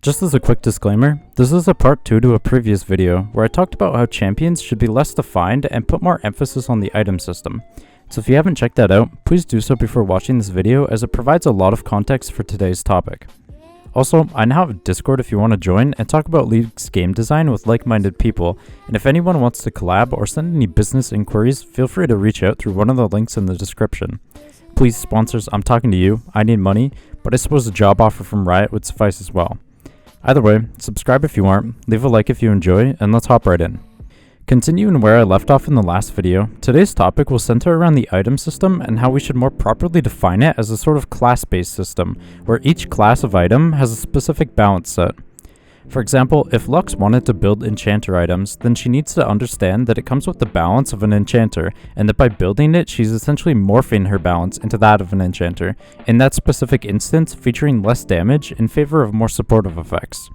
Just as a quick disclaimer, this is a part 2 to a previous video where I talked about how champions should be less defined and put more emphasis on the item system. So if you haven't checked that out, please do so before watching this video as it provides a lot of context for today's topic. Also, I now have a Discord if you want to join and talk about League's game design with like-minded people, and if anyone wants to collab or send any business inquiries, feel free to reach out through one of the links in the description. Please sponsors, I'm talking to you, I need money, but I suppose a job offer from Riot would suffice as well. Either way, subscribe if you aren't, leave a like if you enjoy, and let's hop right in. Continuing where I left off in the last video, today's topic will center around the item system and how we should more properly define it as a sort of class-based system, where each class of item has a specific balance set. For example, if Lux wanted to build enchanter items, then she needs to understand that it comes with the balance of an enchanter, and that by building it, she's essentially morphing her balance into that of an enchanter, in that specific instance featuring less damage in favor of more supportive effects.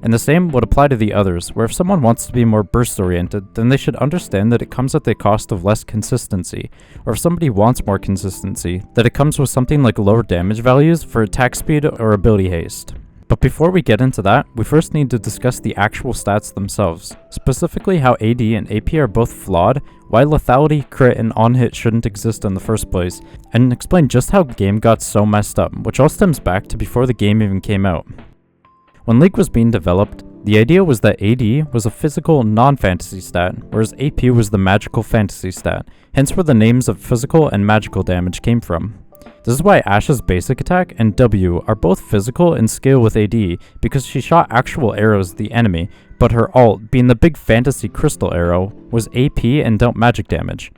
And the same would apply to the others, where if someone wants to be more burst-oriented, then they should understand that it comes at the cost of less consistency, or if somebody wants more consistency, that it comes with something like lower damage values for attack speed or ability haste. But before we get into that, we first need to discuss the actual stats themselves, specifically how AD and AP are both flawed, why lethality, crit, and on-hit shouldn't exist in the first place, and explain just how the game got so messed up, which all stems back to before the game even came out. When League was being developed, the idea was that AD was a physical, non-fantasy stat, whereas AP was the magical fantasy stat, hence where the names of physical and magical damage came from. This is why Ashe's basic attack and W are both physical in scale with AD, because she shot actual arrows at the enemy, but her ult, being the big fantasy crystal arrow, was AP and dealt magic damage.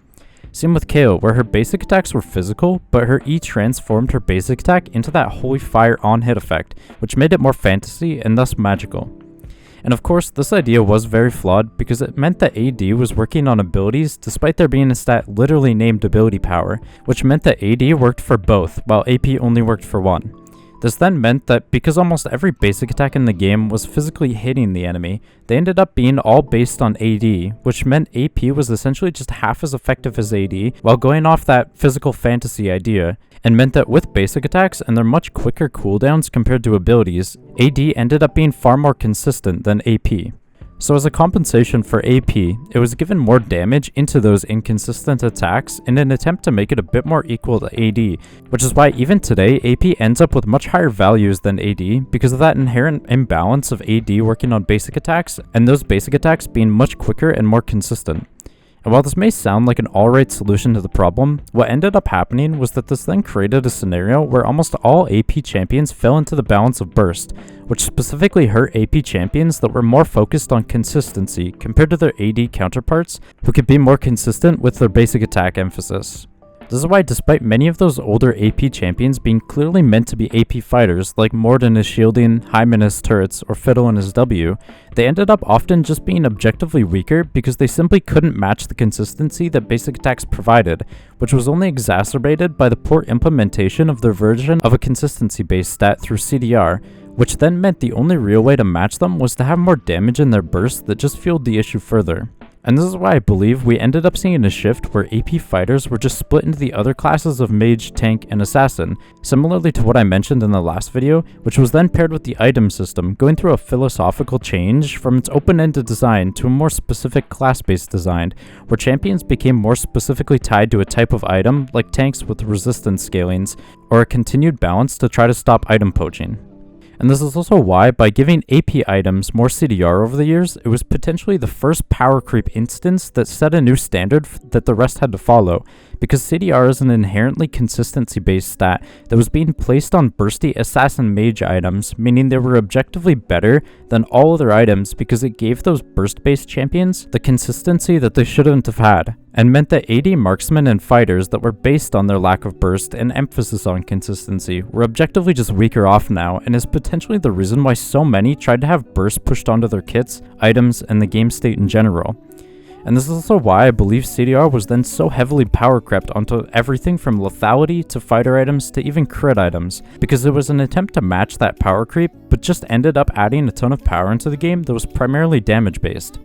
Same with KO, where her basic attacks were physical, but her E transformed her basic attack into that holy fire on-hit effect, which made it more fantasy and thus magical. And of course, this idea was very flawed because it meant that AD was working on abilities despite there being a stat literally named ability power, which meant that AD worked for both, while AP only worked for one. This then meant that because almost every basic attack in the game was physically hitting the enemy, they ended up being all based on AD, which meant AP was essentially just half as effective as AD while going off that physical fantasy idea, and meant that with basic attacks and their much quicker cooldowns compared to abilities, AD ended up being far more consistent than AP. So as a compensation for AP, it was given more damage into those inconsistent attacks in an attempt to make it a bit more equal to AD, which is why even today AP ends up with much higher values than AD because of that inherent imbalance of AD working on basic attacks and those basic attacks being much quicker and more consistent. And while this may sound like an alright solution to the problem, what ended up happening was that this then created a scenario where almost all AP champions fell into the balance of burst, which specifically hurt AP champions that were more focused on consistency compared to their AD counterparts who could be more consistent with their basic attack emphasis. This is why despite many of those older AP champions being clearly meant to be AP fighters like Mord in his shielding, Hyman his turrets, or Fiddle in his W, they ended up often just being objectively weaker because they simply couldn't match the consistency that basic attacks provided, which was only exacerbated by the poor implementation of their version of a consistency-based stat through CDR, which then meant the only real way to match them was to have more damage in their burst that just fueled the issue further. And this is why I believe we ended up seeing a shift where AP fighters were just split into the other classes of mage, tank, and assassin, similarly to what I mentioned in the last video, which was then paired with the item system, going through a philosophical change from its open-ended design to a more specific class-based design, where champions became more specifically tied to a type of item, like tanks with resistance scalings, or a continued balance to try to stop item poaching. And this is also why, by giving AP items more CDR over the years, it was potentially the first power creep instance that set a new standard that the rest had to follow, because CDR is an inherently consistency-based stat that was being placed on bursty assassin mage items, meaning they were objectively better than all other items because it gave those burst-based champions the consistency that they shouldn't have had, and meant that AD marksmen and fighters that were based on their lack of burst and emphasis on consistency were objectively just weaker off now, and is potentially the reason why so many tried to have burst pushed onto their kits, items, and the game state in general. And this is also why I believe CDR was then so heavily power crept onto everything from lethality to fighter items to even crit items, because it was an attempt to match that power creep, but just ended up adding a ton of power into the game that was primarily damage based.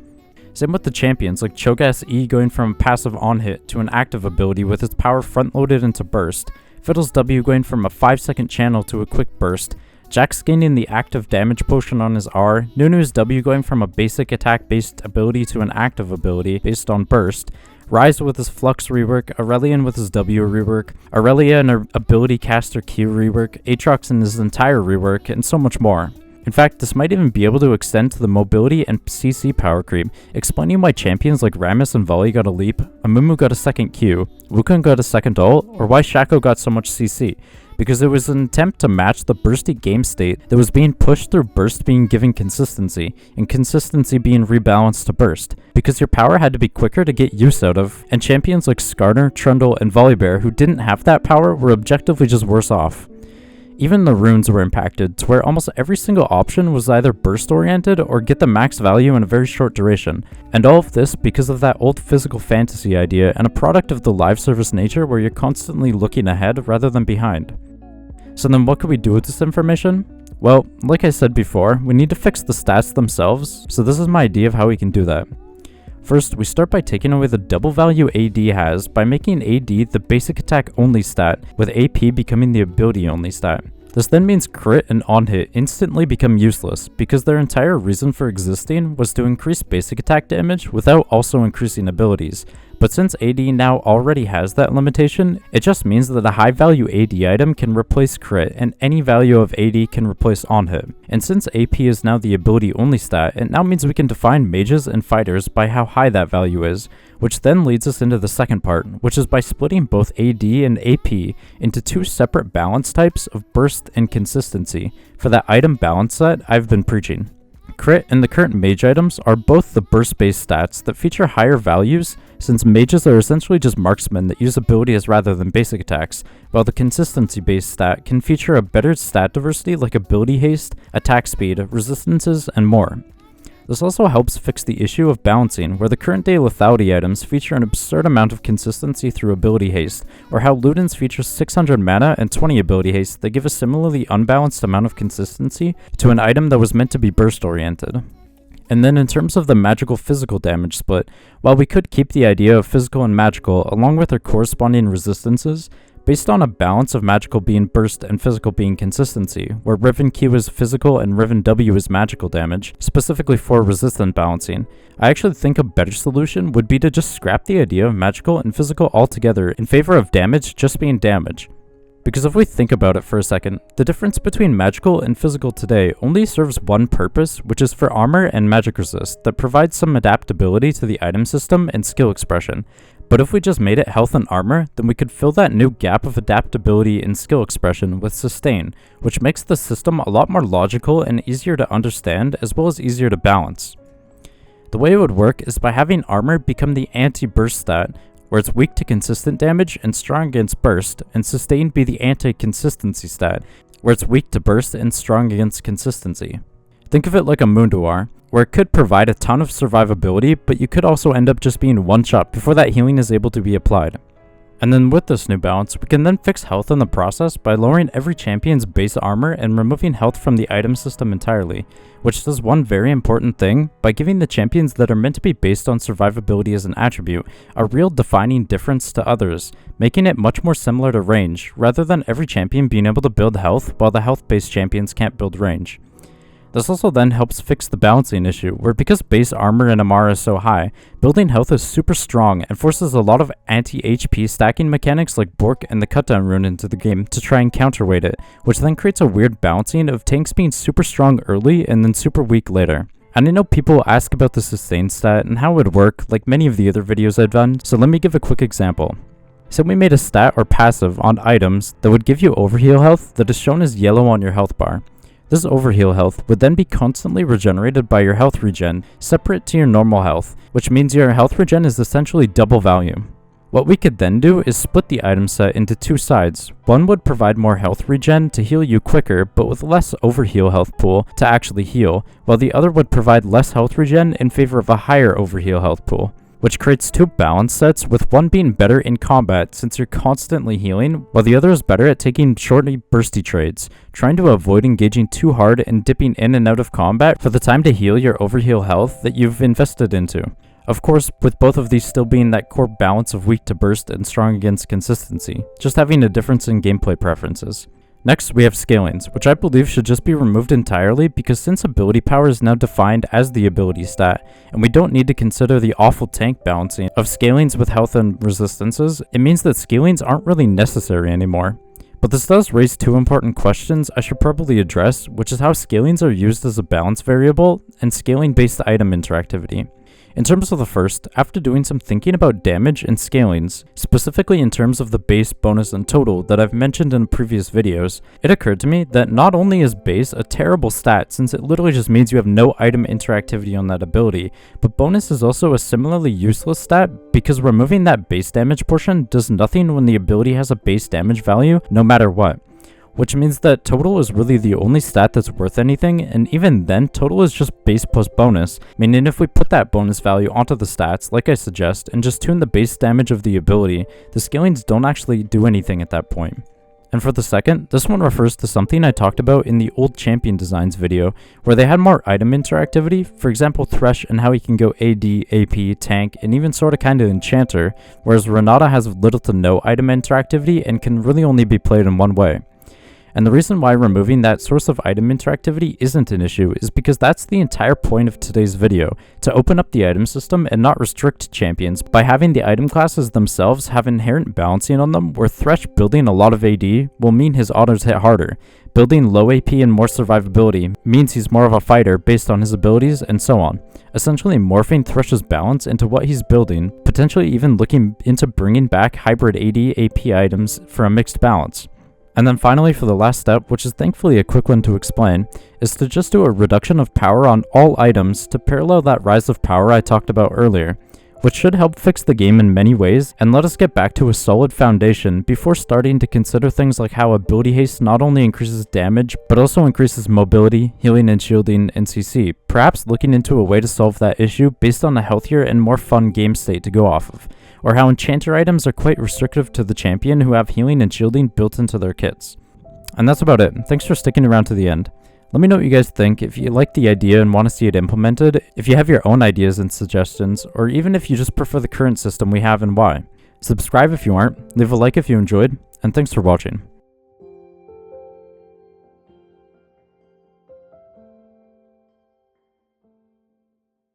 Same with the champions, like Cho'Gath's E going from a passive on-hit to an active ability with its power front-loaded into burst, Fiddle's W going from a 5-second channel to a quick burst, Jax gaining the active damage potion on his R, Nunu's W going from a basic attack based ability to an active ability based on burst, Ryze with his Flux rework, Aurelion with his W rework, Aurelia and her ability caster Q rework, Aatrox and his entire rework, and so much more. In fact, this might even be able to extend to the mobility and CC power creep, explaining why champions like Rammus and Volley got a leap, Amumu got a second Q, Wukong got a second ult, or why Shaco got so much CC. Because it was an attempt to match the bursty game state that was being pushed through burst being given consistency, and consistency being rebalanced to burst, because your power had to be quicker to get use out of, and champions like Skarner, Trundle, and Volibear who didn't have that power were objectively just worse off. Even the runes were impacted to where almost every single option was either burst oriented or get the max value in a very short duration, and all of this because of that old physical fantasy idea and a product of the live service nature where you're constantly looking ahead rather than behind. So then what could we do with this information? Well, like I said before, we need to fix the stats themselves, so this is my idea of how we can do that. First, we start by taking away the double value AD has by making AD the basic attack only stat, with AP becoming the ability only stat. This then means crit and on hit instantly become useless, because their entire reason for existing was to increase basic attack damage without also increasing abilities. But since AD now already has that limitation, it just means that a high value AD item can replace crit and any value of AD can replace on hit. And since AP is now the ability only stat, it now means we can define mages and fighters by how high that value is, which then leads us into the second part, which is by splitting both AD and AP into two separate balance types of burst and consistency for that item balance set I've been preaching. Crit and the current mage items are both the burst-based stats that feature higher values, since mages are essentially just marksmen that use abilities rather than basic attacks, while the consistency-based stat can feature a better stat diversity like ability haste, attack speed, resistances, and more. This also helps fix the issue of balancing, where the current day lethality items feature an absurd amount of consistency through ability haste, or how Ludens features 600 mana and 20 ability haste that give a similarly unbalanced amount of consistency to an item that was meant to be burst oriented. And then in terms of the magical physical damage split, while we could keep the idea of physical and magical along with their corresponding resistances, based on a balance of magical being burst and physical being consistency, where Riven Q is physical and Riven W is magical damage, specifically for resistant balancing, I actually think a better solution would be to just scrap the idea of magical and physical altogether in favor of damage just being damage. Because if we think about it for a second, the difference between magical and physical today only serves one purpose, which is for armor and magic resist that provides some adaptability to the item system and skill expression. But if we just made it health and armor, then we could fill that new gap of adaptability and skill expression with sustain, which makes the system a lot more logical and easier to understand as well as easier to balance. The way it would work is by having armor become the anti-burst stat, where it's weak to consistent damage and strong against burst, and sustain be the anti-consistency stat, where it's weak to burst and strong against consistency. Think of it like a Munduar, where it could provide a ton of survivability, but you could also end up just being one shot before that healing is able to be applied. And then with this new balance, we can then fix health in the process by lowering every champion's base armor and removing health from the item system entirely, which does one very important thing by giving the champions that are meant to be based on survivability as an attribute a real defining difference to others, making it much more similar to range, rather than every champion being able to build health while the health-based champions can't build range. This also then helps fix the balancing issue, where because base armor in Amara is so high, building health is super strong and forces a lot of anti-HP stacking mechanics like Bork and the Cutdown rune into the game to try and counterweight it, which then creates a weird balancing of tanks being super strong early and then super weak later. And I know people ask about the sustain stat and how it would work like many of the other videos I've done, so let me give a quick example. So we made a stat or passive on items that would give you overheal health that is shown as yellow on your health bar. This overheal health would then be constantly regenerated by your health regen, separate to your normal health, which means your health regen is essentially double value. What we could then do is split the item set into two sides. One would provide more health regen to heal you quicker, but with less overheal health pool to actually heal, while the other would provide less health regen in favor of a higher overheal health pool, which creates two balance sets, with one being better in combat since you're constantly healing, while the other is better at taking shortly bursty trades, trying to avoid engaging too hard and dipping in and out of combat for the time to heal your overheal health that you've invested into. Of course, with both of these still being that core balance of weak to burst and strong against consistency, just having a difference in gameplay preferences. Next, we have scalings, which I believe should just be removed entirely because since ability power is now defined as the ability stat, and we don't need to consider the awful tank balancing of scalings with health and resistances, it means that scalings aren't really necessary anymore. But this does raise two important questions I should probably address, which is how scalings are used as a balance variable and scaling-based item interactivity. In terms of the first, after doing some thinking about damage and scalings, specifically in terms of the base, bonus, and total that I've mentioned in previous videos, it occurred to me that not only is base a terrible stat since it literally just means you have no item interactivity on that ability, but bonus is also a similarly useless stat because removing that base damage portion does nothing when the ability has a base damage value no matter what. Which means that total is really the only stat that's worth anything, and even then total is just base plus bonus, meaning if we put that bonus value onto the stats, like I suggest, and just tune the base damage of the ability, the scalings don't actually do anything at that point. And for the second, this one refers to something I talked about in the old champion designs video, where they had more item interactivity, for example Thresh and how he can go AD, AP, tank, and even sorta kinda enchanter, whereas Renata has little to no item interactivity and can really only be played in one way. And the reason why removing that source of item interactivity isn't an issue is because that's the entire point of today's video, to open up the item system and not restrict champions by having the item classes themselves have inherent balancing on them, where Thresh building a lot of AD will mean his autos hit harder, building low AP and more survivability means he's more of a fighter based on his abilities, and so on. Essentially morphing Thresh's balance into what he's building, potentially even looking into bringing back hybrid AD AP items for a mixed balance. And then finally, for the last step, which is thankfully a quick one to explain, is to just do a reduction of power on all items to parallel that rise of power I talked about earlier, which should help fix the game in many ways and let us get back to a solid foundation before starting to consider things like how ability haste not only increases damage, but also increases mobility, healing and shielding, and CC, perhaps looking into a way to solve that issue based on a healthier and more fun game state to go off of. Or how enchanter items are quite restrictive to the champion who have healing and shielding built into their kits. And that's about it. Thanks for sticking around to the end. Let me know what you guys think, if you like the idea and want to see it implemented, if you have your own ideas and suggestions, or even if you just prefer the current system we have and why. Subscribe if you aren't, leave a like if you enjoyed, and thanks for watching.